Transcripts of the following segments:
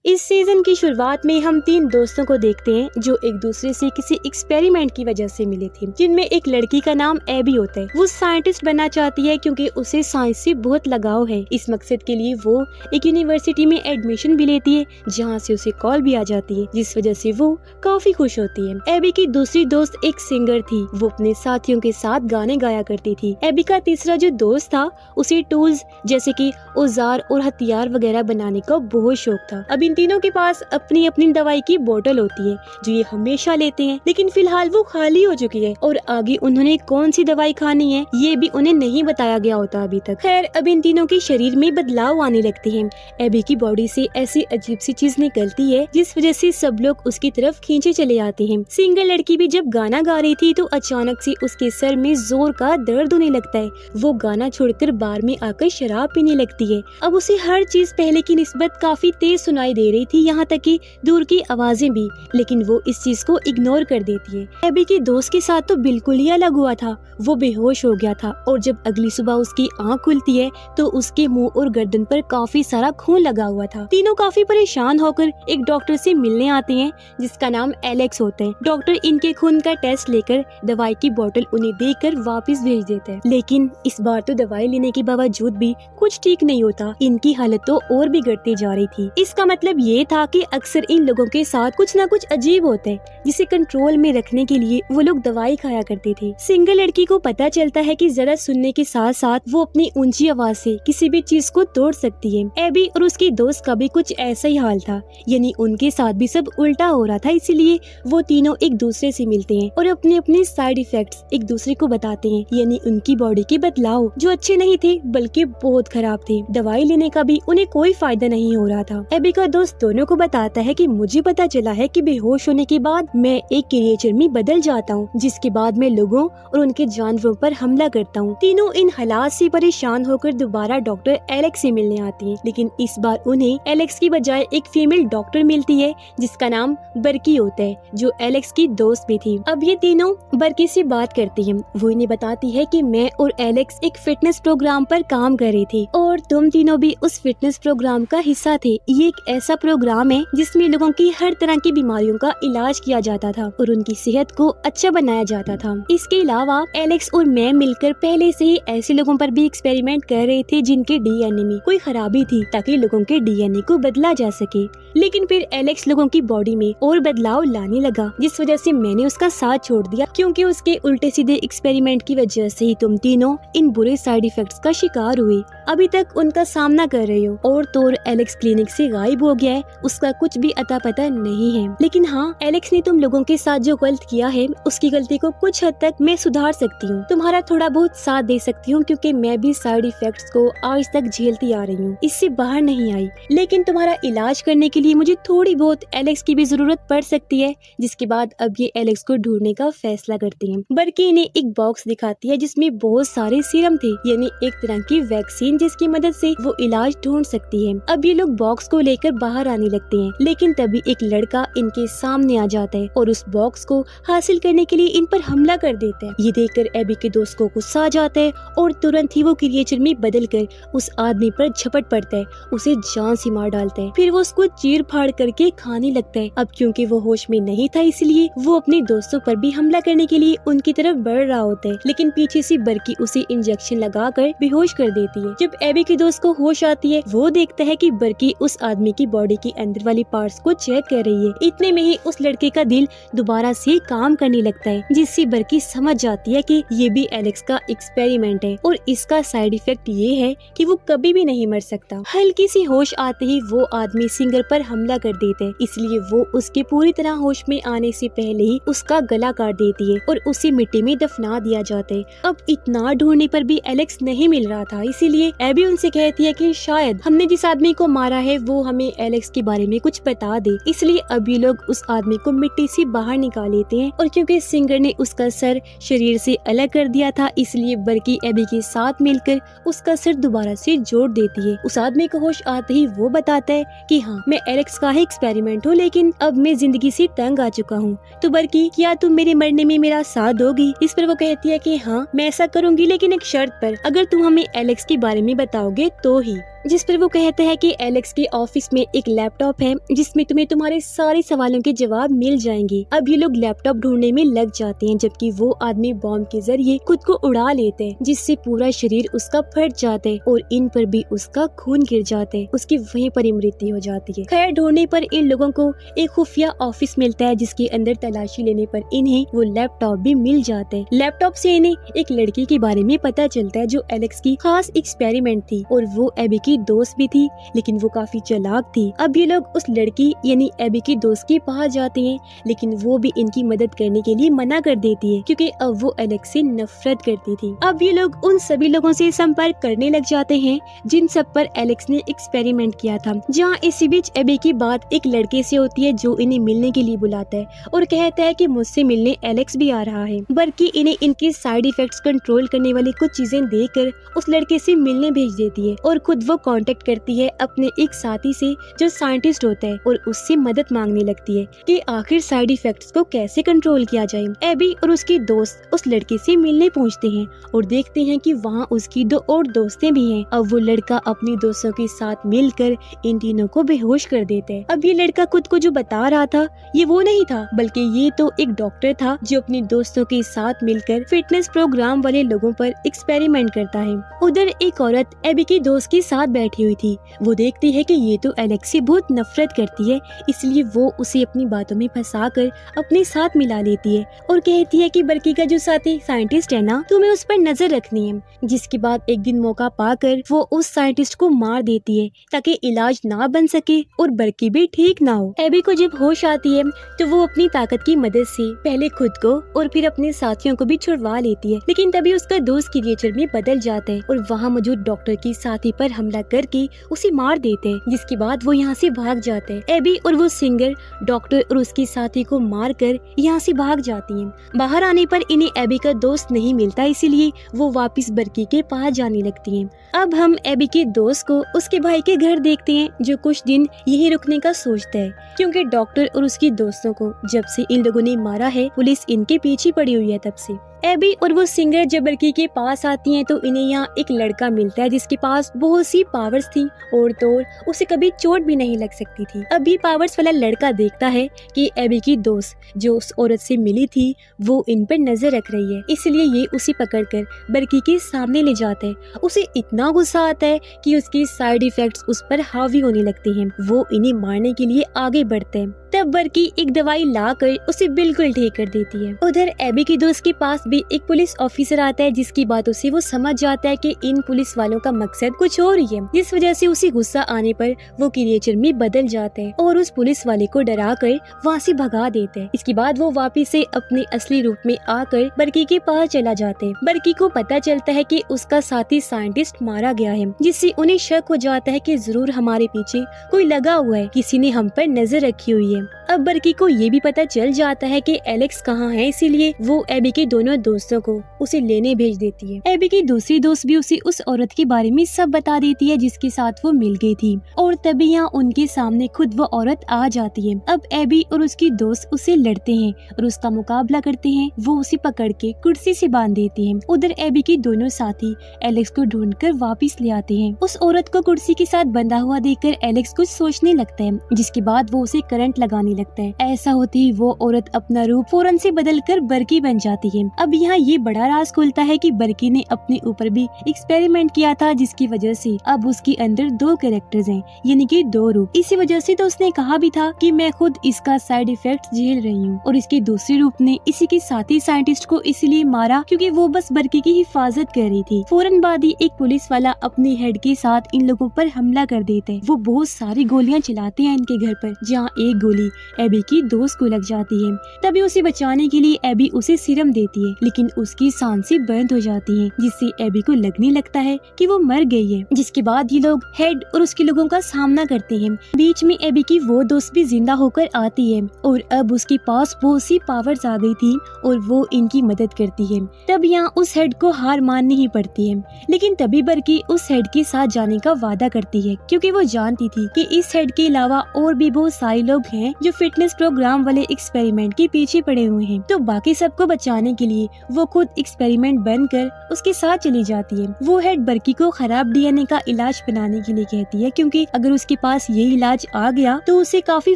इस सीजन की शुरुआत में हम 3 दोस्तों को देखते हैं जो एक दूसरे से किसी एक्सपेरिमेंट की वजह से मिले थे, जिनमें एक लड़की का नाम एबी होता है। वो साइंटिस्ट बनना चाहती है क्योंकि उसे साइंस से बहुत लगाव है। इस मकसद के लिए वो एक यूनिवर्सिटी में एडमिशन भी लेती है, जहाँ से उसे कॉल भी आ जाती है, जिस वजह से वो काफी खुश होती है। एबी की दूसरी दोस्त एक सिंगर थी। वो अपने साथियों के साथ गाने गाया करती थी। एबी का तीसरा जो दोस्त था उसे टूल्स जैसे कि औजार और हथियार वगैरह बनाने का बहुत शौक था। अब इन तीनों के पास अपनी अपनी दवाई की बोतल होती है जो ये हमेशा लेते हैं, लेकिन फिलहाल वो खाली हो चुकी है और आगे उन्होंने कौन सी दवाई खानी है ये भी उन्हें नहीं बताया गया होता अभी तक। खैर, अब इन तीनों के शरीर में बदलाव आने लगते हैं। एबी की बॉडी से ऐसी अजीब सी चीज निकलती है जिस वजह से सब लोग उसकी तरफ खींचे चले आते हैं। सिंगल लड़की भी जब गाना गा रही थी तो अचानक से उसके सर में जोर का दर्द होने लगता है। वो गाना छोड़कर बार में आकर शराब पीने लगती है। अब उसे हर चीज पहले की निस्बत काफी तेज सुनाई दे रही थी, यहाँ तक कि दूर की आवाजें भी, लेकिन वो इस चीज को इग्नोर कर देती है। एबी के दोस्त के साथ तो बिल्कुल ही अलग हुआ था। वो बेहोश हो गया था और जब अगली सुबह उसकी आंख खुलती है तो उसके मुंह और गर्दन पर काफी सारा खून लगा हुआ था। तीनों काफी परेशान होकर एक डॉक्टर से मिलने आते हैं जिसका नाम एलेक्स होता है। डॉक्टर इनके खून का टेस्ट लेकर दवाई की बोतल उन्हें देकर वापस भेज देता है, लेकिन इस बार तो दवाई लेने के बावजूद भी कुछ ठीक नहीं होता। इनकी हालत तो और बिगड़ती जा रही थी। इसका मतलब ये था कि अक्सर इन लोगों के साथ कुछ न कुछ अजीब होता है, जिसे कंट्रोल में रखने के लिए वो लोग दवाई खाया करते थे। सिंगल लड़की को पता चलता है कि जरा सुनने के साथ साथ वो अपनी ऊंची आवाज से किसी भी चीज को तोड़ सकती है। एबी और उसकी दोस्त का भी कुछ ऐसा ही हाल था, यानी उनके साथ भी सब उल्टा हो रहा था। इसीलिए वो तीनों एक दूसरे से मिलते हैं और अपने अपने साइड इफेक्ट्स एक दूसरे को बताते हैं, यानी उनकी बॉडी के बदलाव जो अच्छे नहीं थे बल्कि बहुत खराब थे। दवाई लेने का भी उन्हें कोई फायदा नहीं हो रहा था। एबी का दोस्त दोनों को बताता है कि मुझे पता चला है कि बेहोश होने के बाद मैं एक क्रिएचर में बदल जाता हूँ, जिसके बाद मैं लोगों और उनके जानवरों पर हमला करता हूँ। तीनों इन हालात से परेशान होकर दोबारा डॉक्टर एलेक्स से मिलने आती हैं, लेकिन इस बार उन्हें एलेक्स की बजाय एक फीमेल डॉक्टर मिलती है जिसका नाम बर्की होता है, जो एलेक्स की दोस्त भी थी। अब ये तीनों बर्की से बात करती हैं। वो इन्हें बताती है कि मैं और एलेक्स एक फिटनेस प्रोग्राम पर काम कर रहे थे और तुम तीनों भी उस फिटनेस प्रोग्राम का हिस्सा थे। ये एक ऐसा प्रोग्राम है जिसमें लोगों की हर तरह की बीमारियों का इलाज किया जाता था और उनकी सेहत को अच्छा बनाया जाता था। इसके अलावा एलेक्स और मैं मिलकर पहले से ही ऐसे लोगों पर भी एक्सपेरिमेंट कर रहे थे जिनके डीएनए में कोई खराबी थी, ताकि लोगों के डीएनए को बदला जा सके। लेकिन फिर एलेक्स लोगों की बॉडी में और बदलाव लाने लगा, जिस वजह से मैंने उसका साथ छोड़ दिया, क्योंकि उसके उल्टे सीधे एक्सपेरिमेंट की वजह से ही तुम तीनों इन बुरे साइड इफेक्ट्स का शिकार हुए। अभी तक उनका सामना कर रहे हो और तो एलेक्स क्लिनिक से गायब हो गया है, उसका कुछ भी अता पता नहीं है। लेकिन हाँ, एलेक्स ने तुम लोगों के साथ जो गलत किया है उसकी गलती को कुछ हद तक मैं सुधार सकती हूँ, तुम्हारा थोड़ा बहुत साथ दे सकती हूँ, क्योंकि मैं भी साइड इफेक्ट्स को आज तक झेलती आ रही हूँ, इससे बाहर नहीं आई। लेकिन तुम्हारा इलाज करने के लिए मुझे थोड़ी बहुत एलेक्स की भी जरूरत पड़ सकती है। जिसके बाद अब ये एलेक्स को ढूंढने का फैसला करती हैं। बर्की ने एक बॉक्स दिखाती है जिसमें बहुत सारे सीरम थे, यानी एक तरह की वैक्सीन जिसकी मदद से वो इलाज ढूंढ सकती है। अब ये लोग बॉक्स को लेकर बाहर आने लगते हैं, लेकिन तभी एक लड़का इनके सामने आ जाता है और उस बॉक्स को हासिल करने के लिए इन पर हमला कर देता है। ये देखकर एबी के दोस्त को गुस्सा आ जाता है और तुरंत ही वो क्रिएचर में बदलकर उस आदमी पर झपट पड़ता है, उसे जान से मार डालता है। फिर वो उसको चीर फाड़ करके खाने लगता है। अब क्योंकि वो होश में नहीं था, इसलिए वो अपने दोस्तों पर भी हमला करने के लिए उनकी तरफ बढ़ रहा होता है, लेकिन पीछे से बर्की उसे इंजेक्शन लगाकर बेहोश कर देती है। जब एबी के दोस्त को होश आती है, वो देखता है कि बर्की उस आदमी की बॉडी के अंदर वाली पार्ट्स को चेक कर रही है। इतने में ही उस लड़के का दिल दोबारा से काम करने लगता है, जिससे बर्की समझ जाती है कि ये भी एलेक्स का एक्सपेरिमेंट है और इसका साइड इफेक्ट ये है कि वो कभी भी नहीं मर सकता। हल्की सी होश आते ही वो आदमी सिंगर पर हमला कर देते हैं, इसलिए वो उसके पूरी तरह होश में आने से पहले ही उसका गला काट देती है और उसे मिट्टी में दफना दिया जाता है। अब इतना ढूंढने पर भी एलेक्स नहीं मिल रहा था, इसीलिए एबी उनसे कहती है कि शायद हमने जिस आदमी को मारा है वो हमें एलेक्स के बारे में कुछ बता दे। इसलिए अब ये लोग उस आदमी को मिट्टी से बाहर निकाल लेते हैं और क्योंकि सिंगर ने उसका सर शरीर से अलग कर दिया था, इसलिए बर्की एबी के साथ मिलकर उसका सर दोबारा से जोड़ देती है। उस आदमी को होश आते ही वो बताता है कि हाँ, मैं एलेक्स का ही एक्सपेरिमेंट हूँ, लेकिन अब मैं जिंदगी से तंग आ चुका हूँ, तो बर्की क्या तुम मेरे मरने में मेरा साथ दोगी? इस पर वो कहती है कि हाँ, मैं ऐसा करूँगी, लेकिन एक शर्त पर, अगर तुम हमें एलेक्स के बारे में बताओगे तो ही। जिस पर वो कहता है कि एलेक्स के ऑफिस में एक लैपटॉप है जिसमें तुम्हें तुम्हारे सारे सवालों के जवाब मिल जाएंगे। अब ये लोग लैपटॉप ढूंढने में लग जाते हैं, जबकि वो आदमी बॉम्ब के जरिए खुद को उड़ा लेते हैं, जिससे पूरा शरीर उसका फट जाता है और इन पर भी उसका खून गिर जाता है। उसकी वहीं पर ही मृत्यु हो जाती है। खैर, ढूंढने पर इन लोगों को एक खुफिया ऑफिस मिलता है जिसके अंदर तलाशी लेने पर इन्हें वो लैपटॉप भी मिल जाता है। लैपटॉप से इन्हें एक लड़की के बारे में पता चलता है जो एलेक्स की खास एक्सपेरिमेंट थी और वो एबी की दोस्त भी थी, लेकिन वो काफी चालाक थी। अब ये लोग उस लड़की यानी एबी की दोस्त के पास जाते हैं, लेकिन वो भी इनकी मदद करने के लिए मना कर देती है क्योंकि अब वो एलेक्स से नफरत करती थी। अब ये लोग उन सभी लोगों से संपर्क करने लग जाते हैं जिन सब पर एलेक्स ने एक्सपेरिमेंट किया था। जहाँ इसी बीच एबी की बात एक लड़के से होती है जो इन्हें मिलने के लिए बुलाता है और कहता है कि मुझसे मिलने एलेक्स भी आ रहा है। बल्कि इन्हें इनके साइड इफेक्ट्स कंट्रोल करने वाली कुछ चीजें देकर उस लड़के से मिलने भेज देती है और खुद वो कांटेक्ट करती है अपने एक साथी से जो साइंटिस्ट होता है और उससे मदद मांगने लगती है कि आखिर साइड इफेक्ट्स को कैसे कंट्रोल किया जाए। एबी और उसकी दोस्त उस लड़के से मिलने पहुंचते हैं और देखते हैं कि वहाँ उसकी दो और दोस्तें भी हैं। अब वो लड़का अपनी दोस्तों के साथ मिलकर इन तीनों को बेहोश कर देता है। अब ये लड़का खुद को जो बता रहा था ये वो नहीं था, बल्कि ये तो एक डॉक्टर था जो अपने दोस्तों के साथ मिलकर फिटनेस प्रोग्राम वाले लोगों पर एक्सपेरिमेंट करता है। उधर एक औरत एबी की दोस्त के साथ बैठी हुई थी। वो देखती है कि ये तो एलेक्स से बहुत नफरत करती है, इसलिए वो उसे अपनी बातों में फंसाकर अपने साथ मिला लेती है और कहती है कि बर्की का जो साथी साइंटिस्ट है ना, तुम्हें उस पर नजर रखनी है। जिसके बाद एक दिन मौका पाकर वो उस साइंटिस्ट को मार देती है ताकि इलाज ना बन सके और बर्की भी ठीक ना हो। एबी को जब होश आती है तो वो अपनी ताकत की मदद से पहले खुद को और फिर अपने साथियों को भी छुड़वा लेती है, लेकिन तभी उसका दोस्त क्रिएचर में बदल जाता है और वहाँ मौजूद डॉक्टर की साथी पर हमला करके उसे मार देते हैं। जिसके बाद वो यहाँ से भाग जाते हैं। एबी और वो सिंगर डॉक्टर और उसकी साथी को मार कर यहाँ से भाग जाती है। बाहर आने पर इन्हें एबी का दोस्त नहीं मिलता, इसीलिए वो वापस बर्की के पास जाने लगती हैं। अब हम एबी के दोस्त को उसके भाई के घर देखते हैं जो कुछ दिन यही रुकने का सोचता है, क्योंकि डॉक्टर और उसकी दोस्तों को जब से इन लोगों ने मारा है पुलिस इनके पीछे पड़ी हुई है तब से। एबी और वो सिंगर जब बर्की के पास आती हैं तो इन्हें यहाँ एक लड़का मिलता है जिसके पास बहुत सी पावर्स थी और तो उसे कभी चोट भी नहीं लग सकती थी। अब ये पावर्स वाला लड़का देखता है कि एबी की दोस्त जो उस औरत से मिली थी वो इन पर नजर रख रही है, इसलिए ये उसे पकड़कर बर्की के सामने ले जाता है। उसे इतना गुस्सा आता है कि उसके साइड इफेक्ट्स उस पर हावी होने लगते हैं। वो इन्हें मारने के लिए आगे बढ़ते हैं। तब बर्की एक दवाई लाकर उसे बिल्कुल ठीक कर देती है। उधर एबी की दोस्त के पास भी एक पुलिस ऑफिसर आता है जिसकी बातों से वो समझ जाता है कि इन पुलिस वालों का मकसद कुछ और ही है, जिस वजह से उसे गुस्सा आने पर वो क्रिएचर में बदल जाता है और उस पुलिस वाले को डरा कर वहाँ से भगा देता है। इसके बाद वो वापिस से अपने असली रूप में आकर बर्की के पास चला जाता है। बर्की को पता चलता है कि उसका साथी साइंटिस्ट मारा गया है, जिससे उन्हें शक हो जाता है कि जरूर हमारे पीछे कोई लगा हुआ है, किसी ने हम पर नजर रखी हुई है। अब बर्की को ये भी पता चल जाता है कि एलेक्स कहाँ है, इसीलिए वो एबी के दोनों दोस्तों को उसे लेने भेज देती है। एबी की दूसरी दोस्त भी उसे उस औरत के बारे में सब बता देती है जिसके साथ वो मिल गई थी और तभी यहाँ उनके सामने खुद वो औरत आ जाती है। अब एबी और उसकी दोस्त उसे लड़ते हैं और उसका मुकाबला करते हैं। वो उसे पकड़ के कुर्सी से बांध देती है। उधर एबी के दोनों साथी एलेक्स को ढूंढकर वापस ले आते हैं। उस औरत को कुर्सी के साथ बंधा हुआ देखकर एलेक्स कुछ सोचने लगता है, जिसके बाद वो उसे करंट लगाने लगता है। ऐसा होते ही वो औरत अपना रूप फौरन से बदलकर बर्की बन जाती है। अब यहाँ ये बड़ा राज खुलता है कि बर्की ने अपने ऊपर भी एक्सपेरिमेंट किया था, जिसकी वजह से अब उसके अंदर दो कैरेक्टर्स हैं, यानी कि दो रूप। इसी वजह से तो उसने कहा भी था कि मैं खुद इसका साइड इफेक्ट झेल रही हूँ। और इसके दूसरे रूप ने इसी के साथी साइंटिस्ट को इसलिए मारा क्योंकि वो बस बर्की की हिफाजत कर रही थी। फौरन बाद ही एक पुलिस वाला अपने हेड के साथ इन लोगों पर हमला कर देता है। वो बहुत सारी गोलियां चलाते हैं इनके घर पर, जहाँ एक गोली एबी की दोस्त को लग जाती है। तभी उसे बचाने के लिए एबी उसे सीरम देती है, लेकिन उसकी सांसें बंद हो जाती हैं, जिससे एबी को लगने लगता है कि वो मर गई है। जिसके बाद ये लोग हेड और उसके लोगों का सामना करते हैं। बीच में एबी की वो दोस्त भी जिंदा होकर आती है और अब उसके पास बहुत सी पावर्स आ गई थी और वो इनकी मदद करती है। तब यहाँ उस हेड को हार माननी ही पड़ती है, लेकिन तभी बर्की उस हेड के साथ जाने का वादा करती है क्योंकि वो जानती थी कि इस हेड के अलावा और भी बहुत सारे लोग हैं जो फिटनेस प्रोग्राम वाले एक्सपेरिमेंट के पीछे पड़े हुए हैं। तो बाकी सबको बचाने के लिए वो खुद एक्सपेरिमेंट बनकर उसके साथ चली जाती है। वो हेड बर्की को खराब डीएनए का इलाज बनाने के लिए कहती है, क्योंकि अगर उसके पास ये इलाज आ गया तो उसे काफी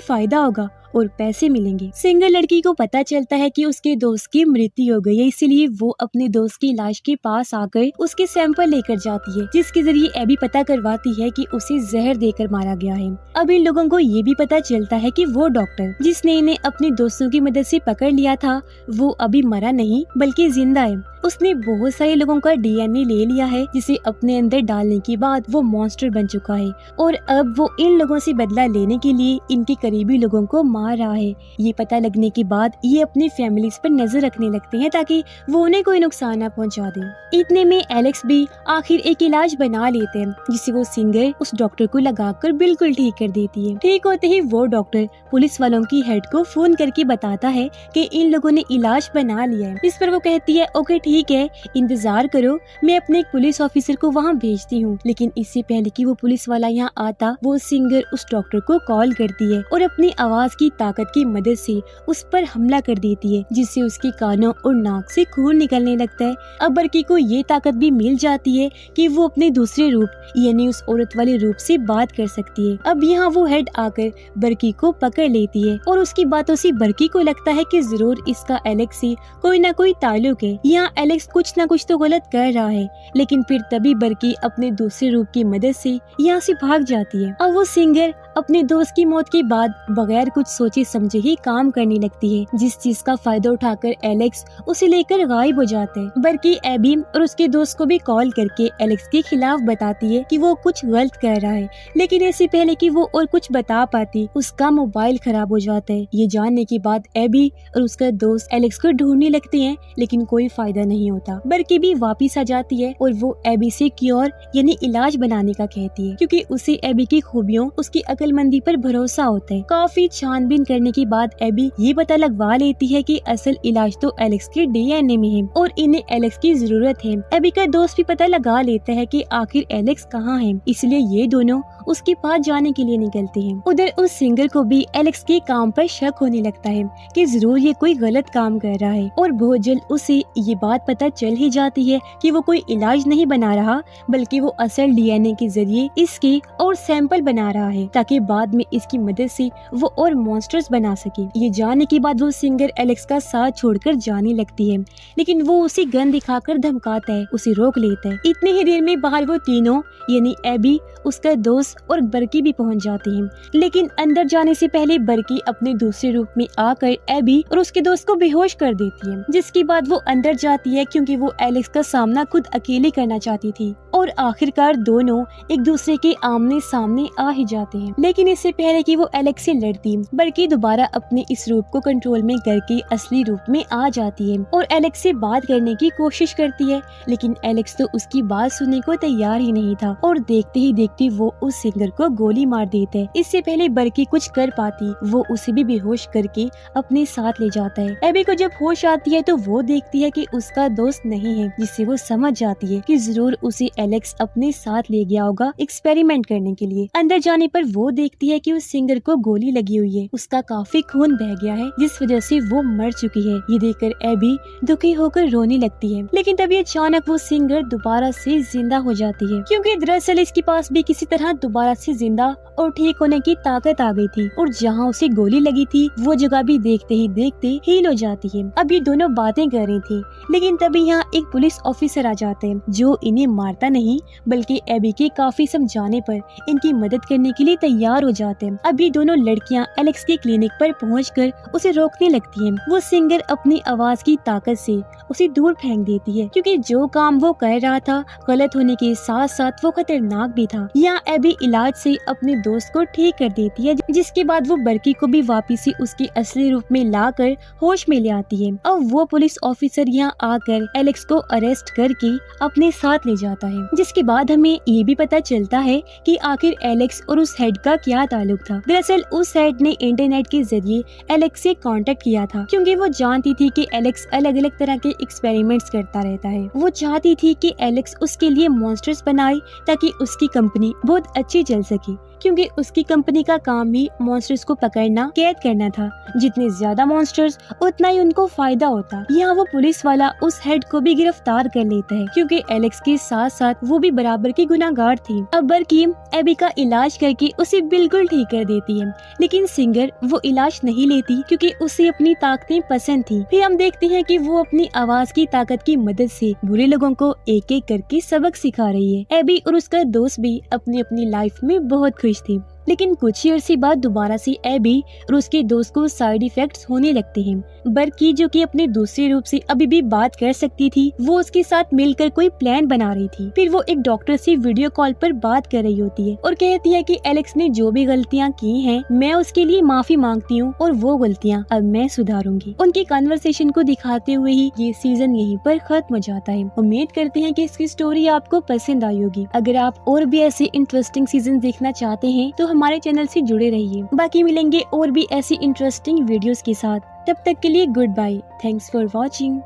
फायदा होगा और पैसे मिलेंगे। सिंगल लड़की को पता चलता है कि उसके दोस्त की मृत्यु हो गई है, इसलिए वो अपने दोस्त की लाश के पास आकर उसके सैंपल लेकर जाती है, जिसके जरिए एबी पता करवाती है कि उसे जहर देकर मारा गया है। अब इन लोगों को ये भी पता चलता है कि वो डॉक्टर जिसने इन्हें अपने दोस्तों की मदद से पकड़ लिया था, वो अभी मरा नहीं बल्कि जिंदा है। उसने बहुत सारे लोगों का डीएनए ले लिया है, जिसे अपने अंदर डालने के बाद वो मॉन्स्टर बन चुका है और अब वो इन लोगों से बदला लेने के लिए इनके करीबी लोगों को मार रहा है। ये पता लगने के बाद ये अपनी फैमिलीज पर नजर रखने लगते हैं ताकि वो उन्हें कोई नुकसान न पहुंचा दे। इतने में एलेक्स भी आखिर एक इलाज बना लेते हैं, जिसे वो सिंगर उस डॉक्टर को लगाकर बिल्कुल ठीक कर देती है। ठीक होते ही वो डॉक्टर पुलिस वालों की हेड को फोन करके बताता है कि इन लोगों ने इलाज बना लिया है। इस पर वो कहती है ओके ठीक है, इंतजार करो, मैं अपने एक पुलिस ऑफिसर को वहाँ भेजती हूँ। लेकिन इससे पहले कि वो पुलिस वाला यहाँ आता, वो सिंगर उस डॉक्टर को कॉल करती है और अपनी आवाज की ताकत की मदद से उस पर हमला कर देती है, जिससे उसके कानों और नाक से खून निकलने लगता है। अब बर्की को ये ताकत भी मिल जाती है कि वो अपने दूसरे रूप यानी उस औरत वाले रूप से बात कर सकती है। अब यहाँ वो हेड आकर बर्की को पकड़ लेती है और उसकी बातों से बर्की को लगता है कि जरूर इसका एलेक्स से कोई ना कोई ताल्लुक है। यहाँ एलेक्स कुछ ना कुछ तो गलत कर रहा है, लेकिन फिर तभी बर्की अपने दूसरे रूप की मदद से यहाँ से भाग जाती है। अब वो सिंगर अपने दोस्त की मौत के बाद बगैर कुछ सोचे समझे ही काम करने लगती है, जिस चीज का फायदा उठाकर एलेक्स उसे लेकर गायब हो जाता है। बर्की एबी और उसके दोस्त को भी कॉल करके एलेक्स के खिलाफ बताती है कि वो कुछ गलत कर रहा है, लेकिन इससे पहले कि वो और कुछ बता पाती, उसका मोबाइल खराब हो जाता है। ये जानने के बाद एबी और उसका दोस्त एलेक्स को ढूंढने लगते हैं, लेकिन कोई फायदा नहीं होता। बर्की भी वापिस आ जाती है और वो एबी से क्योर यानी इलाज बनाने का कहती है, क्योंकि उसे एबी की खूबियों, उसकी अक्लमंदी पर भरोसा होता है। काफी छानबीन करने के बाद एबी ये पता लगवा लेती है कि असल इलाज तो एलेक्स के डीएनए में है और इन्हें एलेक्स की जरूरत है। एबी का दोस्त भी पता लगा लेता है कि आखिर एलेक्स कहाँ है, इसलिए ये दोनों उसके पास जाने के लिए निकलते हैं। उधर उस सिंगर को भी एलेक्स के काम पर शक होने लगता है कि जरूर ये कोई गलत काम कर रहा है और बहुत जल्द उसे ये बात पता चल ही जाती है कि वो कोई इलाज नहीं बना रहा, बल्कि वो असल डीएनए के जरिए इसके और सैंपल बना रहा है, ताकि बाद में इसकी मदद से वो और मॉन्स्टर्स बना सके। ये जानने के बाद वो सिंगर एलेक्स का साथ छोड़कर जाने लगती है, लेकिन वो उसे गन दिखाकर धमकाता है, उसे रोक लेता है। इतने ही देर में बाहर वो तीनों यानी एबी, उसका दोस्त और बर्की भी पहुंच जाते हैं, लेकिन अंदर जाने से पहले बर्की अपने दूसरे रूप में आकर एबी और उसके दोस्त को बेहोश कर देती है, जिसके बाद वो अंदर जाती है क्योंकि वो एलेक्स का सामना खुद अकेले करना चाहती थी और आखिरकार दोनों एक दूसरे के आमने सामने आ ही जाते हैं। लेकिन इससे पहले कि वो एलेक्स से लड़ती, बर्की दोबारा अपने इस रूप को कंट्रोल में करके असली रूप में आ जाती है और एलेक्स से बात करने की कोशिश करती है, लेकिन एलेक्स तो उसकी बात सुनने को तैयार ही नहीं था और देखते ही देखते वो उस सिंगर को गोली मार देता है। इससे पहले बर्की कुछ कर पाती, वो उसे भी बेहोश करके अपने साथ ले जाता है। एबी को जब होश आती है तो वो देखती है कि उसका दोस्त नहीं है, जिससे वो समझ जाती है कि जरूर उसे एलेक्स अपने साथ ले गया होगा एक्सपेरिमेंट करने के लिए। अंदर जाने पर वो देखती है कि उस सिंगर को गोली लगी हुई है, उसका काफी खून बह गया है, जिस वजह से वो मर चुकी है। ये देखकर एबी दुखी होकर रोने लगती है, लेकिन तभी अचानक वो सिंगर दोबारा से जिंदा हो जाती है, क्योंकि दरअसल इसके पास भी किसी तरह दोबारा से जिंदा और ठीक होने की ताकत आ गई थी और जहाँ उसे गोली लगी थी वो जगह भी देखते ही देखते हील हो जाती है। अब ये दोनों बातें कर रही थी, लेकिन तभी यहाँ एक पुलिस ऑफिसर आ जाते हैं, जो इन्हें मारता नहीं बल्कि एबी के काफी समझाने पर इनकी मदद करने के लिए तैयार हो जाते हैं। अब ये दोनों लड़कियां एलेक्स के क्लिनिक पर पहुंचकर उसे रोकने लगती हैं। वो सिंगर अपनी आवाज की ताकत से उसे दूर फेंक देती है, क्योंकि जो काम वो कर रहा था गलत होने के साथ साथ वो खतरनाक भी था। यहाँ एबी इलाज से अपने दोस्त को ठीक कर देती है, जिसके बाद वो बर्की को भी वापिस से उसके असली रूप में लाकर होश में ले आती है। अब वो पुलिस ऑफिसर यहाँ आकर एलेक्स को अरेस्ट करके अपने साथ ले जाता है, जिसके बाद हमें ये भी पता चलता है कि आखिर एलेक्स और उस हेड का क्या ताल्लुक था। दरअसल उस हेड ने इंटरनेट के जरिए एलेक्स से कांटेक्ट किया था क्योंकि वो जानती थी कि एलेक्स अलग अलग तरह के एक्सपेरिमेंट्स करता रहता है। वो चाहती थी कि एलेक्स उसके लिए मॉन्स्टर्स बनाए ताकि उसकी कंपनी बहुत अच्छी चल सके, क्योंकि उसकी कंपनी का काम ही मॉन्स्टर्स को पकड़ना, कैद करना था। जितने ज्यादा मॉन्स्टर्स उतना ही उनको फायदा होता। यहाँ वो पुलिस वाला उस हेड को भी गिरफ्तार कर लेता है क्योंकि एलेक्स के साथ साथ वो भी बराबर की गुनाहगार थी। अब बरकीम एबी का इलाज करके उसे बिल्कुल ठीक कर देती है, लेकिन सिंगर वो इलाज नहीं लेती क्योंकि उसे अपनी ताकतें पसंद थी। फिर हम देखते हैं कि वो अपनी आवाज की ताकत की मदद से बुरे लोगों को एक एक करके सबक सिखा रही है। एबी और उसका दोस्त भी अपनी अपनी लाइफ में बहुत खुश थी, लेकिन कुछ ही अरसे बाद दोबारा से एबी और उसके दोस्त को साइड इफेक्ट्स होने लगते हैं। बरकी, जो कि अपने दूसरे रूप से अभी भी बात कर सकती थी, वो उसके साथ मिलकर कोई प्लान बना रही थी। फिर वो एक डॉक्टर से वीडियो कॉल पर बात कर रही होती है और कहती है कि एलेक्स ने जो भी गलतियाँ की हैं, मैं उसके लिए माफी मांगती हूँ और वो गलतियाँ अब मैं सुधारूंगी। उनकी कन्वर्सेशन को दिखाते हुए ही ये सीजन यहीं पर खत्म हो जाता है। उम्मीद करते हैं कि इसकी स्टोरी आपको पसंद आई होगी। अगर आप और भी ऐसे इंटरेस्टिंग सीजन देखना चाहते हैं तो हमारे चैनल से जुड़े रहिए। बाकी मिलेंगे और भी ऐसी इंटरेस्टिंग वीडियोस के साथ। तब तक के लिए goodbye. Thanks for watching.